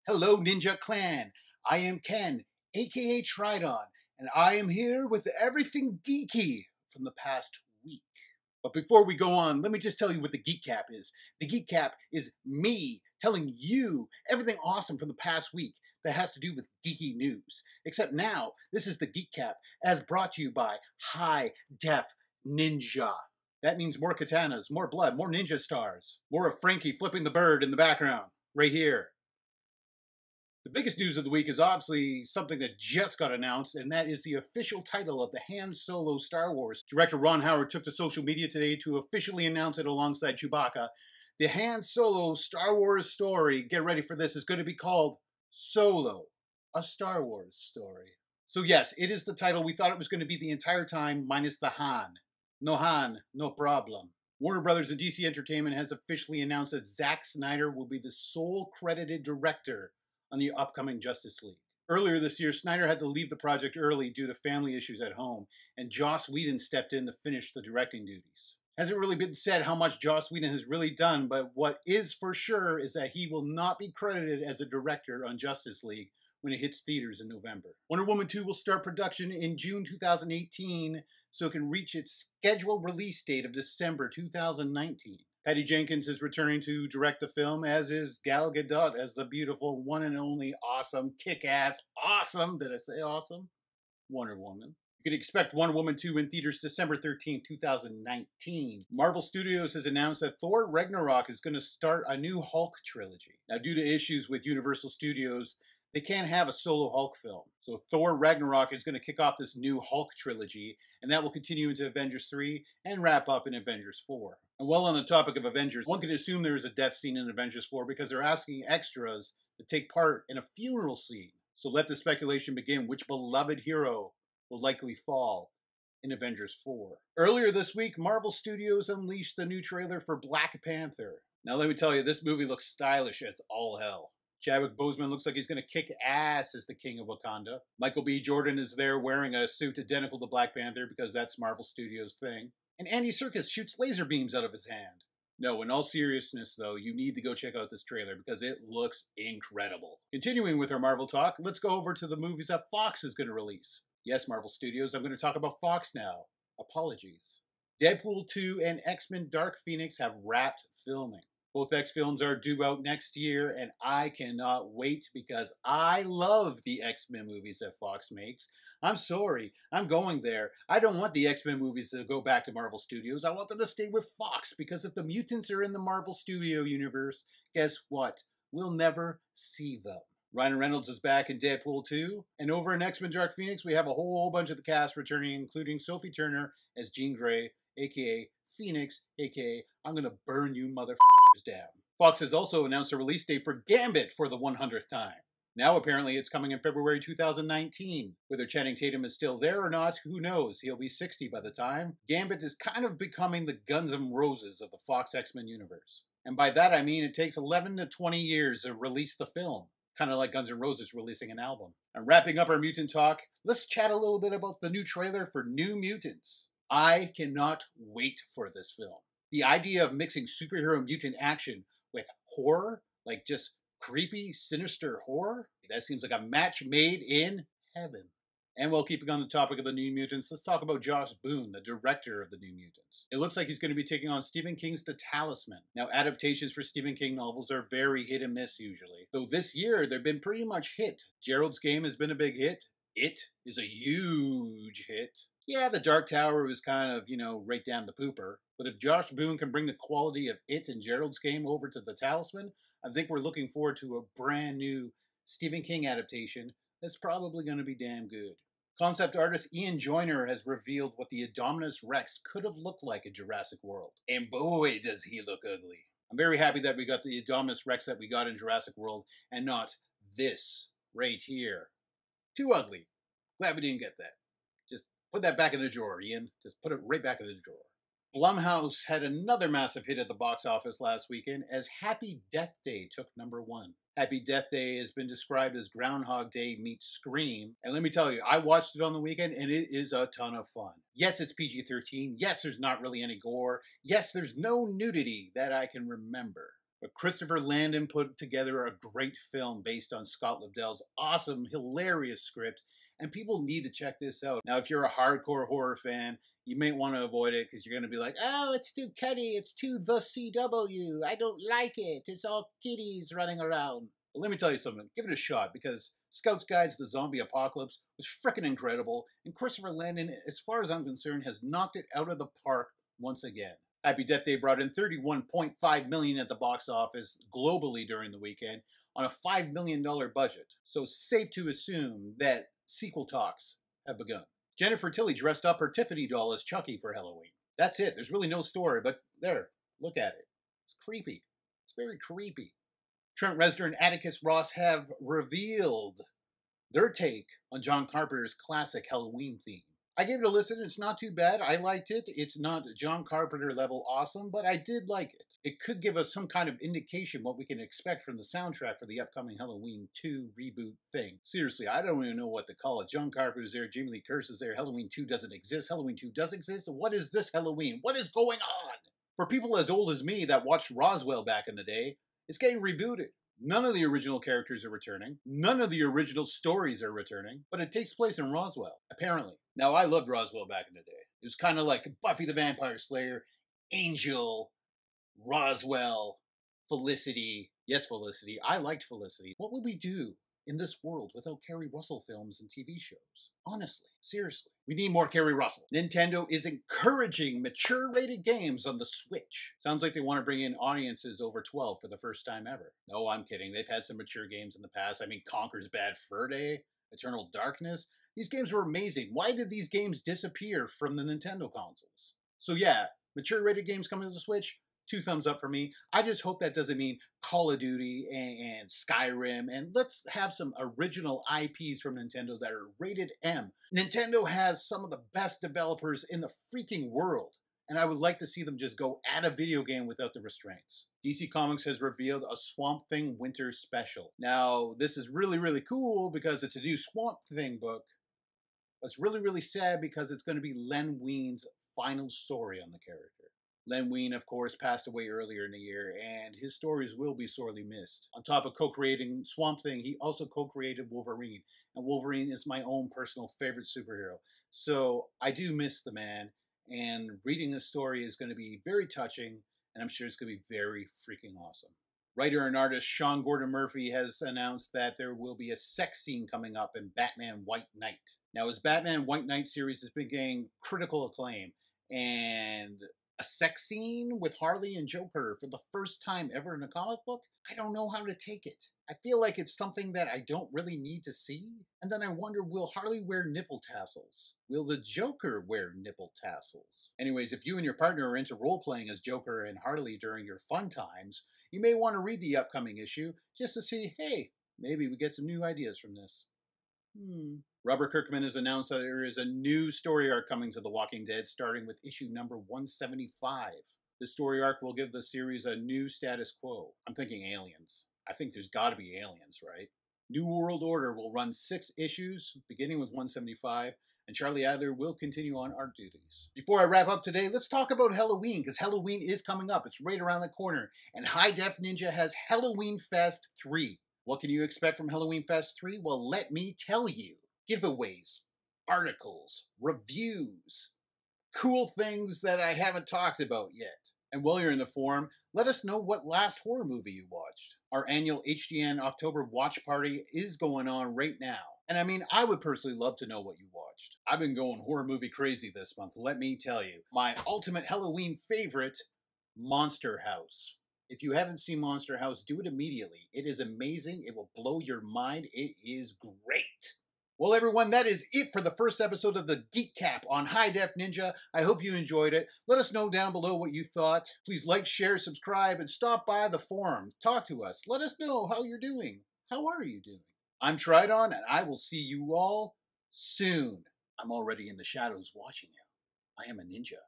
Hello, Ninja Clan. I am Ken, aka Tridon, and I am here with everything geeky from the past week. But before we go on, let me just tell you what the GeekCap is. The GeekCap is me telling you everything awesome from the past week that has to do with geeky news. Except now, this is the GeekCap, as brought to you by High Def Ninja. That means more katanas, more blood, more ninja stars, more of Frankie flipping the bird in the background, right here. The biggest news of the week is obviously something that just got announced, and that is the official title of the Han Solo Star Wars. Director Ron Howard took to social media today to officially announce it alongside Chewbacca. The Han Solo Star Wars story, get ready for this, is going to be called Solo, a Star Wars story. So yes, it is the title we thought it was going to be the entire time, minus the Han. No Han, no problem. Warner Brothers and DC Entertainment has officially announced that Zack Snyder will be the sole credited director on the upcoming Justice League. Earlier this year, Snyder had to leave the project early due to family issues at home, and Joss Whedon stepped in to finish the directing duties. Hasn't really been said how much Joss Whedon has really done, but what is for sure is that he will not be credited as a director on Justice League when it hits theaters in November. Wonder Woman 2 will start production in June 2018, so it can reach its scheduled release date of December 2019. Patty Jenkins is returning to direct the film, as is Gal Gadot as the beautiful, one and only, awesome, kick-ass, awesome, did I say awesome? Wonder Woman. You can expect Wonder Woman 2 in theaters December 13, 2019. Marvel Studios has announced that Thor Ragnarok is going to start a new Hulk trilogy. Now, due to issues with Universal Studios, they can't have a solo Hulk film. So Thor Ragnarok is going to kick off this new Hulk trilogy, and that will continue into Avengers 3 and wrap up in Avengers 4. And while on the topic of Avengers, one can assume there is a death scene in Avengers 4 because they're asking extras to take part in a funeral scene. So let the speculation begin which beloved hero will likely fall in Avengers 4. Earlier this week, Marvel Studios unleashed the new trailer for Black Panther. Now let me tell you, this movie looks stylish as all hell. Chadwick Boseman looks like he's going to kick ass as the King of Wakanda. Michael B. Jordan is there wearing a suit identical to Black Panther because that's Marvel Studios' thing. And Andy Serkis shoots laser beams out of his hand. No, in all seriousness though, you need to go check out this trailer because it looks incredible. Continuing with our Marvel talk, let's go over to the movies that Fox is going to release. Yes, Marvel Studios, I'm going to talk about Fox now. Apologies. Deadpool 2 and X-Men Dark Phoenix have wrapped filming. Both X films are due out next year, and I cannot wait because I love the X-Men movies that Fox makes. I'm sorry, I'm going there. I don't want the X-Men movies to go back to Marvel Studios. I want them to stay with Fox, because if the mutants are in the Marvel Studio universe, guess what? We'll never see them. Ryan Reynolds is back in Deadpool 2, and over in X-Men Dark Phoenix, we have a whole bunch of the cast returning, including Sophie Turner as Jean Grey, aka Phoenix, aka I'm gonna burn you motherfuckers down. Fox has also announced a release date for Gambit for the 100th time. Now apparently it's coming in February 2019. Whether Channing Tatum is still there or not, who knows? He'll be 60 by the time. Gambit is kind of becoming the Guns N' Roses of the Fox X-Men universe. And by that I mean it takes 11 to 20 years to release the film. Kind of like Guns N' Roses releasing an album. And wrapping up our mutant talk, let's chat a little bit about the new trailer for New Mutants. I cannot wait for this film. The idea of mixing superhero mutant action with horror, like just creepy, sinister horror, that seems like a match made in heaven. And while keeping on the topic of the New Mutants, let's talk about Josh Boone, the director of the New Mutants. It looks like he's going to be taking on Stephen King's The Talisman. Now, adaptations for Stephen King novels are very hit and miss usually. Though this year, they've been pretty much hit. Gerald's Game has been a big hit. It is a huge hit. Yeah, The Dark Tower was kind of, right down the pooper. But if Josh Boone can bring the quality of It and Gerald's Game over to The Talisman, I think we're looking forward to a brand new Stephen King adaptation that's probably going to be damn good. Concept artist Ian Joyner has revealed what the Indominus Rex could have looked like in Jurassic World. And boy, does he look ugly. I'm very happy that we got the Indominus Rex that we got in Jurassic World and not this right here. Too ugly. Glad we didn't get that. Just put that back in the drawer, Ian. Just put it right back in the drawer. Blumhouse had another massive hit at the box office last weekend as Happy Death Day took #1. Happy Death Day has been described as Groundhog Day meets Scream. And let me tell you, I watched it on the weekend and it is a ton of fun. Yes, it's PG-13. Yes, there's not really any gore. Yes, there's no nudity that I can remember. But Christopher Landon put together a great film based on Scott Lobdell's awesome, hilarious script, and people need to check this out. Now, if you're a hardcore horror fan, you may want to avoid it because you're going to be like, oh, it's too cutty, it's too the CW, I don't like it, it's all kitties running around. But let me tell you something, give it a shot because Scout's Guide to the Zombie Apocalypse was frickin' incredible, and Christopher Landon, as far as I'm concerned, has knocked it out of the park once again. Happy Death Day brought in $31.5 million at the box office globally during the weekend on a $5 million budget, so safe to assume that sequel talks have begun. Jennifer Tilly dressed up her Tiffany doll as Chucky for Halloween. That's it. There's really no story, but there, look at it. It's creepy. It's very creepy. Trent Reznor and Atticus Ross have revealed their take on John Carpenter's classic Halloween theme. I gave it a listen. It's not too bad. I liked it. It's not John Carpenter level awesome, but I did like it. It could give us some kind of indication what we can expect from the soundtrack for the upcoming Halloween 2 reboot thing. Seriously, I don't even know what to call it. John Carpenter's there. Jamie Lee Curtis's there. Halloween 2 doesn't exist. Halloween 2 does exist. What is this Halloween? What is going on? For people as old as me that watched Roswell back in the day, it's getting rebooted. None of the original characters are returning. None of the original stories are returning. But it takes place in Roswell, apparently. Now, I loved Roswell back in the day. It was kind of like Buffy the Vampire Slayer, Angel, Roswell, Felicity. Yes, Felicity. I liked Felicity. What would we do in this world without Kerry Russell films and TV shows? Honestly, seriously. We need more Kerry Russell. Nintendo is encouraging mature-rated games on the Switch. Sounds like they want to bring in audiences over 12 for the first time ever. No, I'm kidding. They've had some mature games in the past. I mean, Conker's Bad Fur Day, Eternal Darkness. These games were amazing. Why did these games disappear from the Nintendo consoles? So yeah, mature-rated games coming to the Switch, 2 thumbs up for me. I just hope that doesn't mean Call of Duty and Skyrim, and let's have some original IPs from Nintendo that are rated M. Nintendo has some of the best developers in the freaking world, and I would like to see them just go at a video game without the restraints. DC Comics has revealed a Swamp Thing Winter Special. Now, this is really, really cool because it's a new Swamp Thing book. It's really, really sad because it's going to be Len Wein's final story on the character. Len Wein, of course, passed away earlier in the year, and his stories will be sorely missed. On top of co-creating Swamp Thing, he also co-created Wolverine, and Wolverine is my own personal favorite superhero. So I do miss the man, and reading this story is going to be very touching, and I'm sure it's going to be very freaking awesome. Writer and artist Sean Gordon Murphy has announced that there will be a sex scene coming up in Batman White Knight. Now, his Batman White Knight series has been getting critical acclaim, and a sex scene with Harley and Joker for the first time ever in a comic book? I don't know how to take it. I feel like it's something that I don't really need to see. And then I wonder, will Harley wear nipple tassels? Will the Joker wear nipple tassels? Anyways, if you and your partner are into role-playing as Joker and Harley during your fun times, you may want to read the upcoming issue just to see, hey, maybe we get some new ideas from this. Robert Kirkman has announced that there is a new story arc coming to The Walking Dead, starting with issue number 175. This story arc will give the series a new status quo. I'm thinking aliens. I think there's got to be aliens, right? New World Order will run 6 issues, beginning with 175, and Charlie Adler will continue on art duties. Before I wrap up today, let's talk about Halloween, because Halloween is coming up. It's right around the corner, and High Def Ninja has Halloween Fest 3. What can you expect from Halloween Fest 3? Well, let me tell you. Giveaways, articles, reviews, cool things that I haven't talked about yet. And while you're in the forum, let us know what last horror movie you watched. Our annual HDN October watch party is going on right now. And I mean, I would personally love to know what you watched. I've been going horror movie crazy this month, let me tell you. My ultimate Halloween favorite, Monster House. If you haven't seen Monster House, do it immediately. It is amazing. It will blow your mind. It is great. Well, everyone, that is it for the first episode of the GeekCap on High Def Ninja. I hope you enjoyed it. Let us know down below what you thought. Please like, share, subscribe, and stop by the forum. Talk to us. Let us know how you're doing. How are you doing? I'm Tridon, and I will see you all soon. I'm already in the shadows watching you. I am a ninja.